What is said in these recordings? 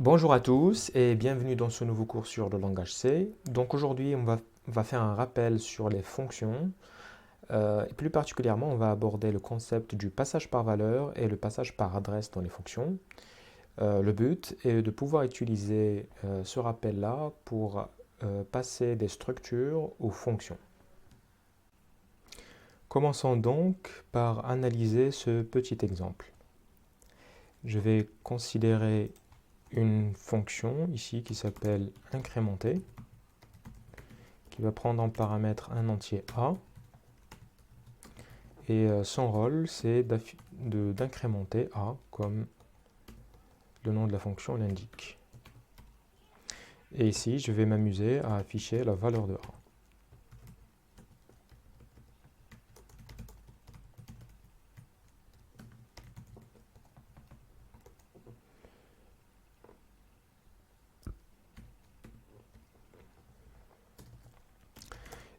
Bonjour à tous et bienvenue dans ce nouveau cours sur le langage C. Donc aujourd'hui, on va faire un rappel sur les fonctions. Et plus particulièrement, on va aborder le concept du passage par valeur et le passage par adresse dans les fonctions. Le but est de pouvoir utiliser ce rappel-là pour passer des structures aux fonctions. Commençons donc par analyser ce petit exemple. Je vais considérer une fonction ici qui s'appelle incrémenter, qui va prendre en paramètre un entier a, et son rôle c'est d'incrémenter a comme le nom de la fonction l'indique. Et ici je vais m'amuser à afficher la valeur de a.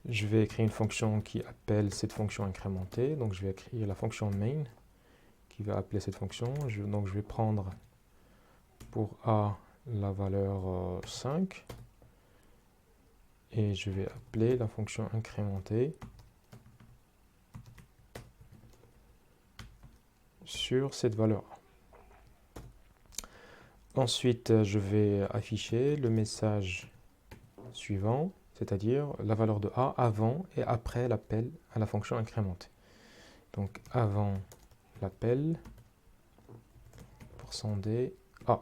Je vais écrire une fonction qui appelle cette fonction incrémentée, donc je vais écrire la fonction main qui va appeler cette fonction. Donc je vais prendre pour a la valeur 5 et je vais appeler la fonction incrémentée sur cette valeur. Ensuite, je vais afficher le message suivant, c'est-à-dire la valeur de a avant et après l'appel à la fonction incrémentée. Donc avant l'appel, %d a.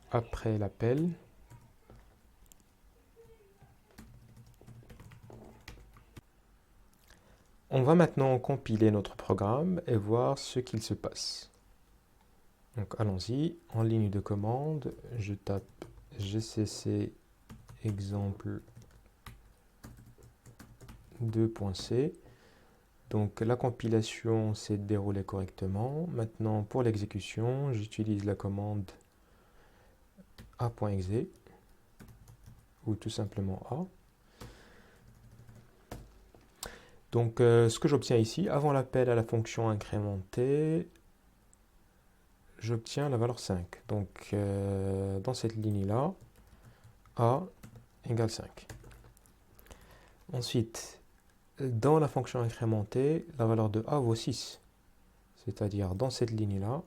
Après l'appel, on va maintenant compiler notre programme et voir ce qu'il se passe. Donc allons-y, en ligne de commande, je tape gcc exemple 2.c. Donc la compilation s'est déroulée correctement. Maintenant pour l'exécution, j'utilise la commande a.exe ou tout simplement a. Donc ce que j'obtiens ici, avant l'appel à la fonction incrémentée, j'obtiens la valeur 5. Donc dans cette ligne-là, a égale 5. Ensuite, dans la fonction incrémentée, la valeur de a vaut 6. C'est-à-dire dans cette ligne-là,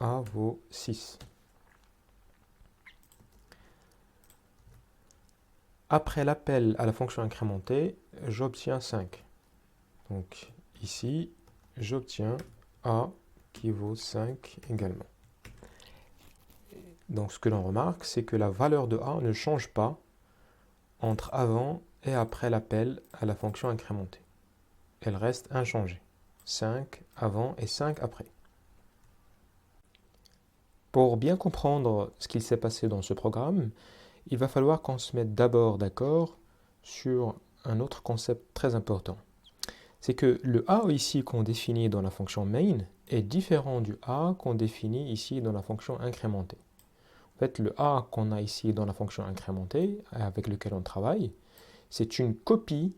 a vaut 6. Après l'appel à la fonction incrémentée, j'obtiens 5. Donc ici, j'obtiens a qui vaut 5 également. Donc ce que l'on remarque, c'est que la valeur de a ne change pas entre avant et après l'appel à la fonction incrémentée. Elle reste inchangée. 5 avant et 5 après. Pour bien comprendre ce qu'il s'est passé dans ce programme, il va falloir qu'on se mette d'abord d'accord sur un autre concept très important. C'est que le a ici qu'on définit dans la fonction main est différent du a qu'on définit ici dans la fonction incrémentée. En fait, le a qu'on a ici dans la fonction incrémentée, avec lequel on travaille, c'est une copie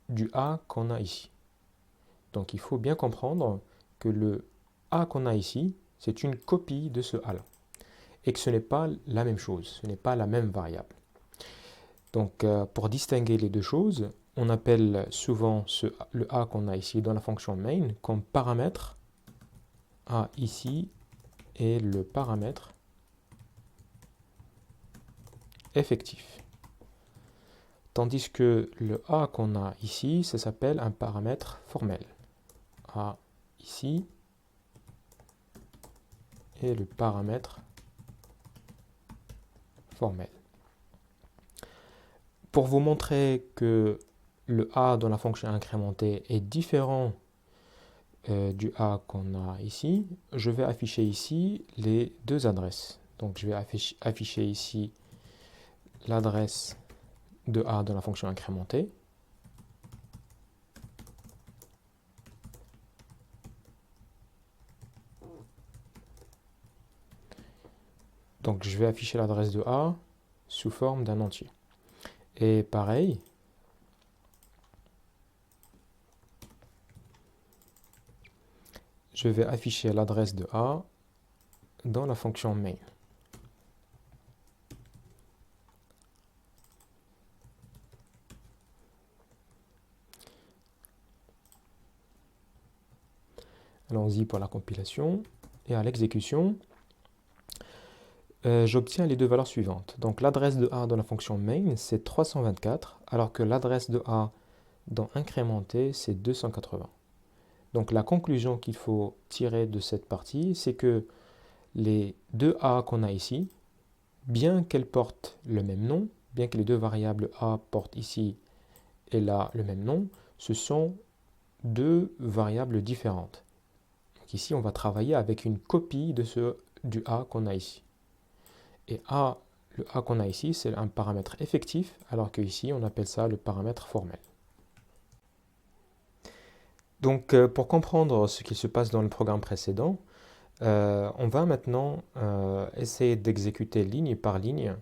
du a qu'on a ici. Donc il faut bien comprendre que le a qu'on a ici, c'est une copie de ce a-là. Et que ce n'est pas la même chose, ce n'est pas la même variable. Donc pour distinguer les deux choses, on appelle souvent le a qu'on a ici dans la fonction main comme paramètre a ici et le paramètre effectif. Tandis que le a qu'on a ici, ça s'appelle un paramètre formel. A ici et le paramètre formel. Pour vous montrer que le a dans la fonction incrémentée est différent du a qu'on a ici, je vais afficher ici les deux adresses. Donc je vais afficher ici l'adresse de a dans la fonction incrémentée. Donc je vais afficher l'adresse de a sous forme d'un entier. Et pareil, je vais afficher l'adresse de A dans la fonction main. Allons-y pour la compilation. Et à l'exécution, j'obtiens les deux valeurs suivantes. Donc l'adresse de A dans la fonction main, c'est 324, alors que l'adresse de A dans incrémenter, c'est 280. Donc la conclusion qu'il faut tirer de cette partie, c'est que les deux A qu'on a ici, bien qu'elles portent le même nom, bien que les deux variables A portent ici et là le même nom, ce sont deux variables différentes. Donc ici, on va travailler avec une copie du A qu'on a ici. Et le A qu'on a ici, c'est un paramètre effectif, alors qu'ici, on appelle ça le paramètre formel. Donc, pour comprendre ce qui se passe dans le programme précédent, on va maintenant essayer d'exécuter ligne par ligne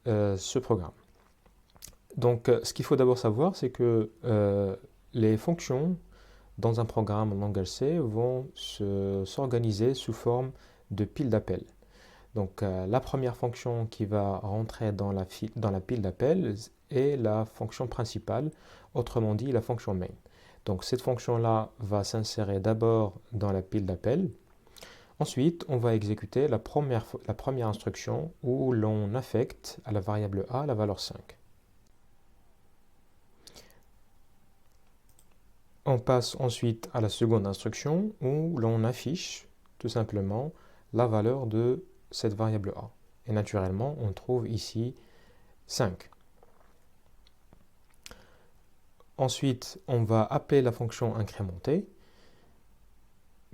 ce programme. Donc, ce qu'il faut d'abord savoir, c'est que les fonctions dans un programme en langage C vont s'organiser sous forme de piles d'appels. Donc, la première fonction qui va rentrer dans la pile d'appels est la fonction principale, autrement dit la fonction main. Donc, cette fonction-là va s'insérer d'abord dans la pile d'appels. Ensuite, on va exécuter la première instruction où l'on affecte à la variable A la valeur 5. On passe ensuite à la seconde instruction où l'on affiche tout simplement la valeur de cette variable A. Et naturellement, on trouve ici 5. Ensuite, on va appeler la fonction incrémentée.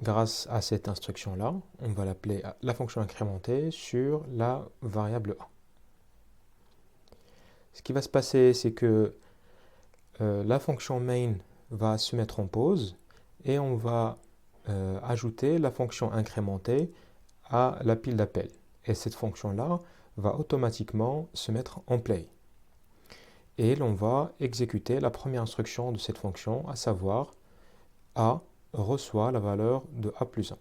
Grâce à cette instruction-là, on va l'appeler la fonction incrémentée sur la variable A. Ce qui va se passer, c'est que la fonction main va se mettre en pause et on va ajouter la fonction incrémentée à la pile d'appel. Et cette fonction-là va automatiquement se mettre en play. Et l'on va exécuter la première instruction de cette fonction, à savoir A reçoit la valeur de A plus 1.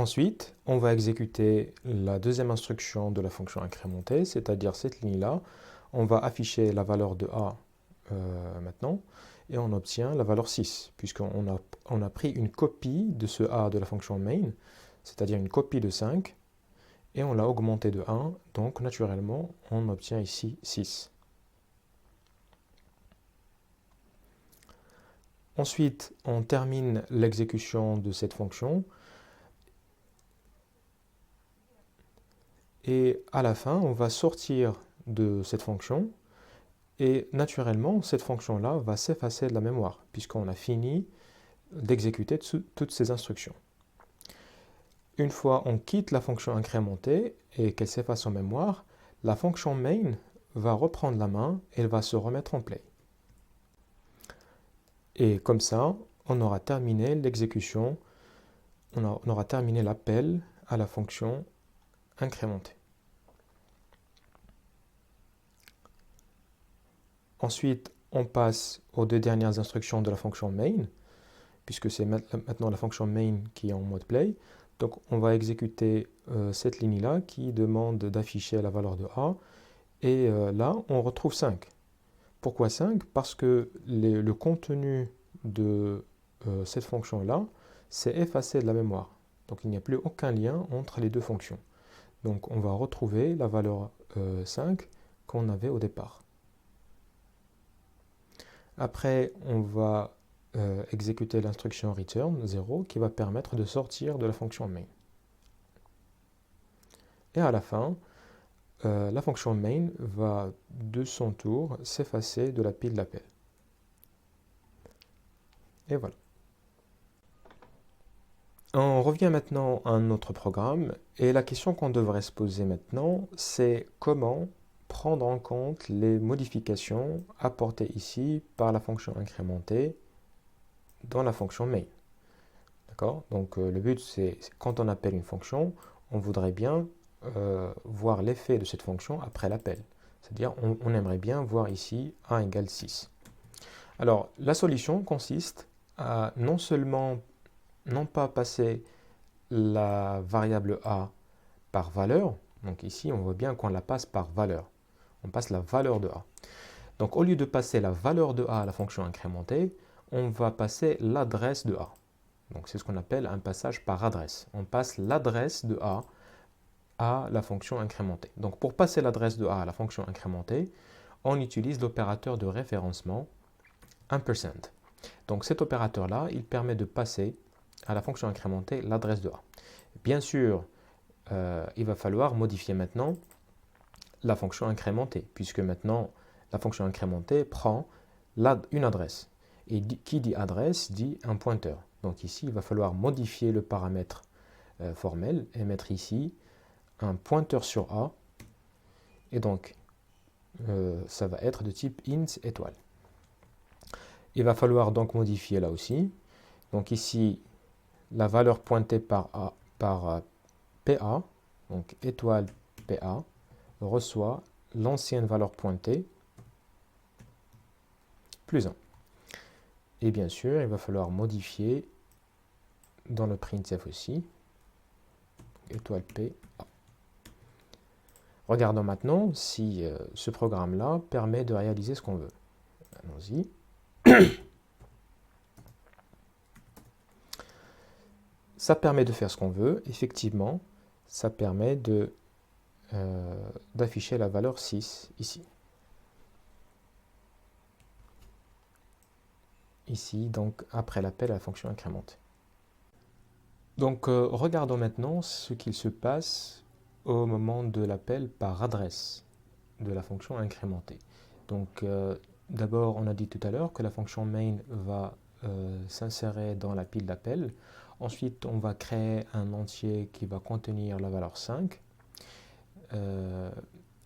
Ensuite, on va exécuter la deuxième instruction de la fonction incrémentée, c'est-à-dire cette ligne-là. On va afficher la valeur de A maintenant, et on obtient la valeur 6, puisqu'on a pris une copie de ce A de la fonction main, c'est-à-dire une copie de 5, et on l'a augmenté de 1, donc naturellement, on obtient ici 6. Ensuite, on termine l'exécution de cette fonction, et à la fin, on va sortir de cette fonction, et naturellement, cette fonction-là va s'effacer de la mémoire, puisqu'on a fini d'exécuter toutes ces instructions. Une fois on quitte la fonction incrémentée et qu'elle s'efface en mémoire, la fonction main va reprendre la main et elle va se remettre en play. Et comme ça, on aura terminé l'exécution, on aura terminé l'appel à la fonction incrémentée. Ensuite, on passe aux deux dernières instructions de la fonction main, puisque c'est maintenant la fonction main qui est en mode play. Donc on va exécuter cette ligne-là qui demande d'afficher la valeur de A. Et là, on retrouve 5. Pourquoi 5? Parce que le contenu de cette fonction-là s'est effacé de la mémoire. Donc il n'y a plus aucun lien entre les deux fonctions. Donc on va retrouver la valeur 5 qu'on avait au départ. Après, on va exécuter l'instruction return 0 qui va permettre de sortir de la fonction main. Et à la fin, la fonction main va de son tour s'effacer de la pile d'appel. Et voilà. On revient maintenant à notre programme et la question qu'on devrait se poser maintenant, c'est comment prendre en compte les modifications apportées ici par la fonction incrémentée dans la fonction main. D'accord? Donc le but, c'est quand on appelle une fonction, on voudrait bien voir l'effet de cette fonction après l'appel. C'est-à-dire, on aimerait bien voir ici A égale 6. Alors, la solution consiste à non pas passer la variable a par valeur, donc ici on voit bien qu'on la passe par valeur, on passe la valeur de a. Donc au lieu de passer la valeur de a à la fonction incrémentée, on va passer l'adresse de a. Donc c'est ce qu'on appelle un passage par adresse. On passe l'adresse de a à la fonction incrémentée. Donc pour passer l'adresse de a à la fonction incrémentée, on utilise l'opérateur de référencement %. Donc cet opérateur-là, il permet de passer à la fonction incrémentée l'adresse de a. Bien sûr, il va falloir modifier maintenant la fonction incrémentée, puisque maintenant la fonction incrémentée prend une adresse. Et qui dit adresse dit un pointeur. Donc ici, il va falloir modifier le paramètre formel et mettre ici un pointeur sur a. Et donc, ça va être de type int étoile. Il va falloir donc modifier là aussi. Donc ici, la valeur pointée par PA, donc étoile PA, reçoit l'ancienne valeur pointée plus 1. Et bien sûr, il va falloir modifier dans le printf aussi, étoile PA. Regardons maintenant si ce programme-là permet de réaliser ce qu'on veut. Allons-y. Ça permet de faire ce qu'on veut. Effectivement, ça permet d'afficher la valeur 6 ici. Ici, donc, après l'appel à la fonction incrémentée. Donc, regardons maintenant ce qu'il se passe au moment de l'appel par adresse de la fonction incrémentée. Donc, d'abord, on a dit tout à l'heure que la fonction main va s'insérer dans la pile d'appel. Ensuite, on va créer un entier qui va contenir la valeur 5.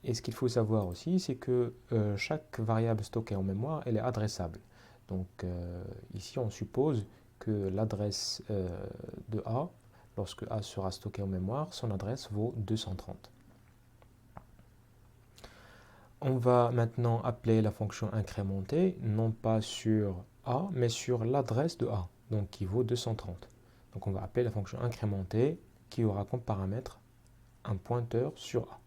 Et ce qu'il faut savoir aussi, c'est que chaque variable stockée en mémoire, elle est adressable. Donc ici, on suppose que l'adresse de A, lorsque A sera stocké en mémoire, son adresse vaut 230. On va maintenant appeler la fonction incrémentée, non pas sur A, mais sur l'adresse de A, donc qui vaut 230. Donc on va appeler la fonction incrémentée qui aura comme paramètre un pointeur sur A.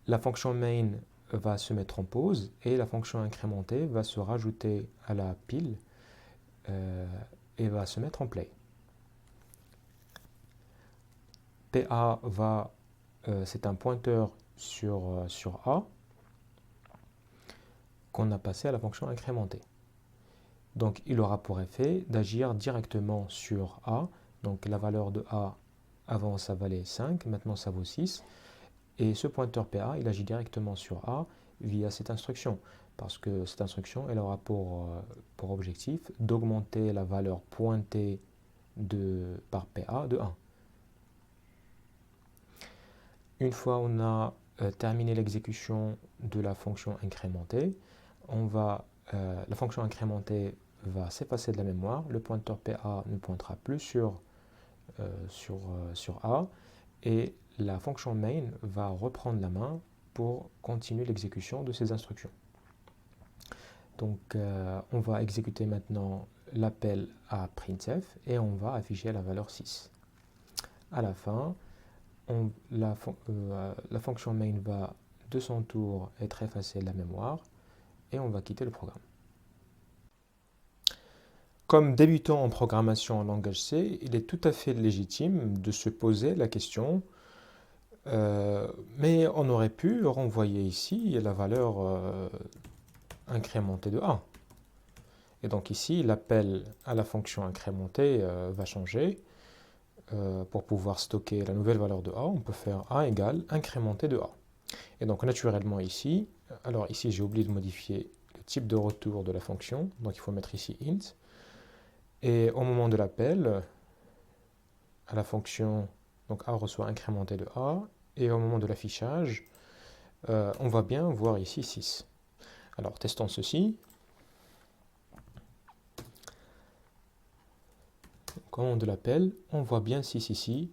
La fonction main va se mettre en pause et la fonction incrémentée va se rajouter à la pile et va se mettre en play. PA c'est un pointeur sur A qu'on a passé à la fonction incrémentée. Donc il aura pour effet d'agir directement sur A. Donc la valeur de A, avant ça valait 5, maintenant ça vaut 6. Et ce pointeur PA, il agit directement sur A via cette instruction. Parce que cette instruction, elle aura pour objectif d'augmenter la valeur pointée par PA de 1. Une fois on a terminé l'exécution de la fonction incrémentée, la fonction incrémentée va s'effacer de la mémoire, le pointeur PA ne pointera plus sur A, et la fonction main va reprendre la main pour continuer l'exécution de ces instructions. Donc on va exécuter maintenant l'appel à printf et on va afficher la valeur 6. À la fin, la fonction main va de son tour être effacée de la mémoire et on va quitter le programme. Comme débutant en programmation en langage C, il est tout à fait légitime de se poser la question mais on aurait pu renvoyer ici la valeur incrémentée de A. Et donc ici, l'appel à la fonction incrémentée va changer. Pour pouvoir stocker la nouvelle valeur de A, on peut faire A égale incrémenté de A. Et donc naturellement ici, alors ici j'ai oublié de modifier le type de retour de la fonction, donc il faut mettre ici int. Et au moment de l'appel à la fonction, donc A reçoit incrémenté de A, et au moment de l'affichage, on va bien voir ici 6. Alors testons ceci. Au moment de l'appel, on voit bien 6 ici,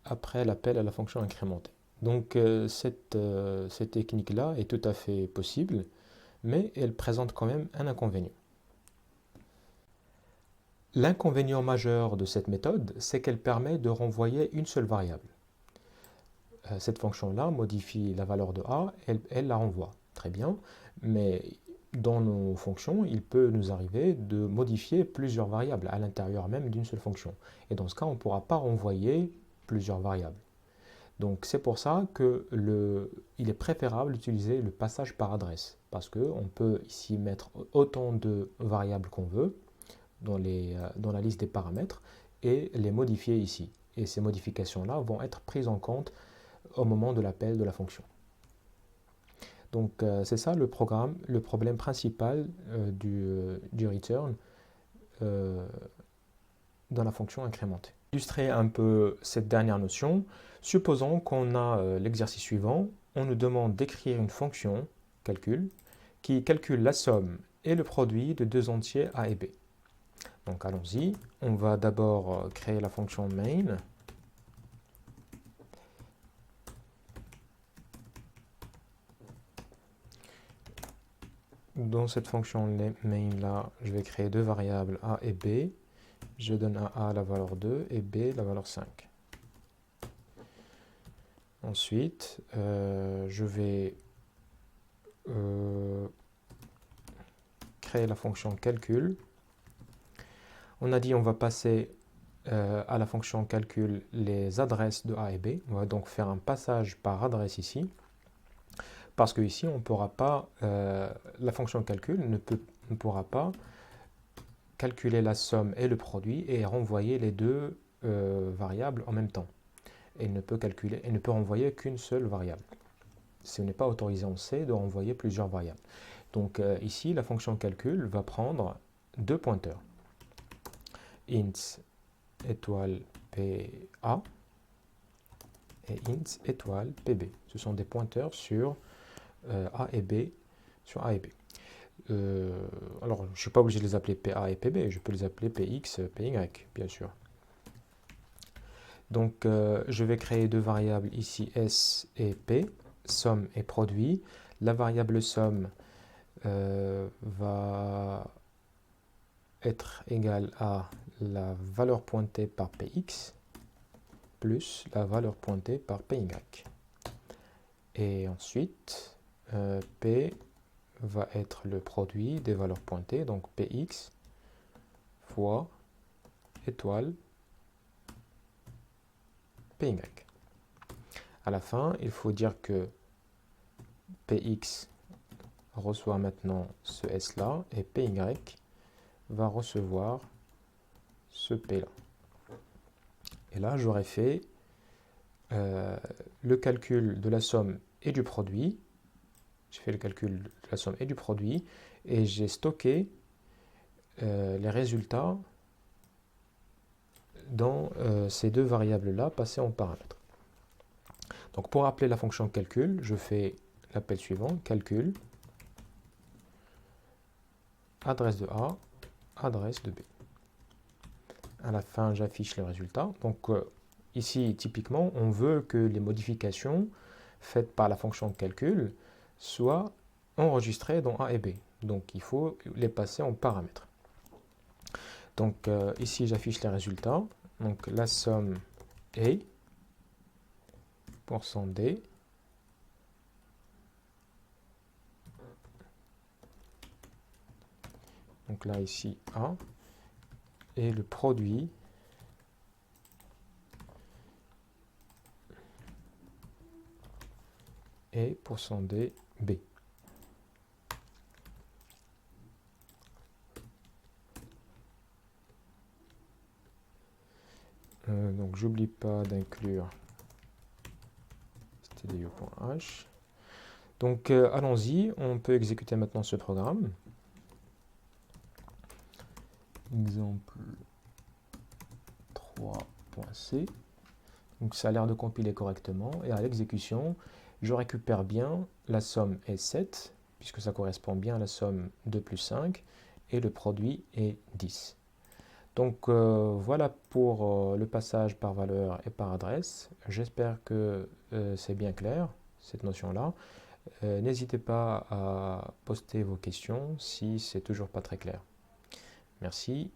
après l'appel à la fonction incrémentée. Donc cette technique-là est tout à fait possible, mais elle présente quand même un inconvénient. L'inconvénient majeur de cette méthode, c'est qu'elle permet de renvoyer une seule variable. Cette fonction-là modifie la valeur de a, elle la renvoie. Très bien, mais dans nos fonctions, il peut nous arriver de modifier plusieurs variables à l'intérieur même d'une seule fonction. Et dans ce cas, on ne pourra pas renvoyer plusieurs variables. Donc c'est pour ça qu'il est préférable d'utiliser le passage par adresse, parce qu'on peut ici mettre autant de variables qu'on veut dans la liste des paramètres et les modifier ici. Et ces modifications-là vont être prises en compte au moment de l'appel de la fonction. Donc c'est ça le problème principal du return dans la fonction incrémentée. Pour illustrer un peu cette dernière notion, supposons qu'on a l'exercice suivant. On nous demande d'écrire une fonction calcul qui calcule la somme et le produit de deux entiers a et b. Donc allons-y, on va d'abord créer la fonction main. Dans cette fonction main là, je vais créer deux variables a et b. Je donne à a la valeur 2 et b la valeur 5. Ensuite, je vais créer la fonction calcul. On a dit on va passer à la fonction calcul les adresses de a et b. On va donc faire un passage par adresse ici. Parce que ici, on pourra pas, la fonction calcul ne pourra pas calculer la somme et le produit et renvoyer les deux variables en même temps. Elle ne peut renvoyer qu'une seule variable. Ce n'est pas autorisé en C de renvoyer plusieurs variables. Donc ici, la fonction calcul va prendre deux pointeurs. Int étoile PA et int étoile PB. Ce sont des pointeurs sur A et B, alors, je ne suis pas obligé de les appeler PA et PB, je peux les appeler PX, PY, bien sûr. Donc, je vais créer deux variables ici, S et P, somme et produit. La variable somme va être égale à la valeur pointée par Px plus la valeur pointée par Py. Et ensuite, P va être le produit des valeurs pointées, donc Px fois étoile Py. À la fin, il faut dire que Px reçoit maintenant ce S là et Py va recevoir ce P là. Et là, j'aurais fait le calcul de la somme et du produit. J'ai fait le calcul de la somme et du produit et j'ai stocké les résultats dans ces deux variables-là passées en paramètres. Donc pour appeler la fonction calcul, je fais l'appel suivant, calcul, adresse de A, adresse de B. À la fin, j'affiche les résultats. Donc ici, typiquement, on veut que les modifications faites par la fonction calcul soient enregistrées dans A et B. Donc il faut les passer en paramètres. Donc ici, j'affiche les résultats. Donc la somme est %d donc là ici A et le produit est %d B. Donc j'oublie pas d'inclure stdio.h. Donc allons-y, on peut exécuter maintenant ce programme. Exemple 3.c. Donc ça a l'air de compiler correctement et à l'exécution, je récupère bien la somme est 7 puisque ça correspond bien à la somme 2 plus 5 et le produit est 10. Donc voilà pour le passage par valeur et par adresse. J'espère que c'est bien clair, cette notion-là. N'hésitez pas à poster vos questions si c'est toujours pas très clair. Merci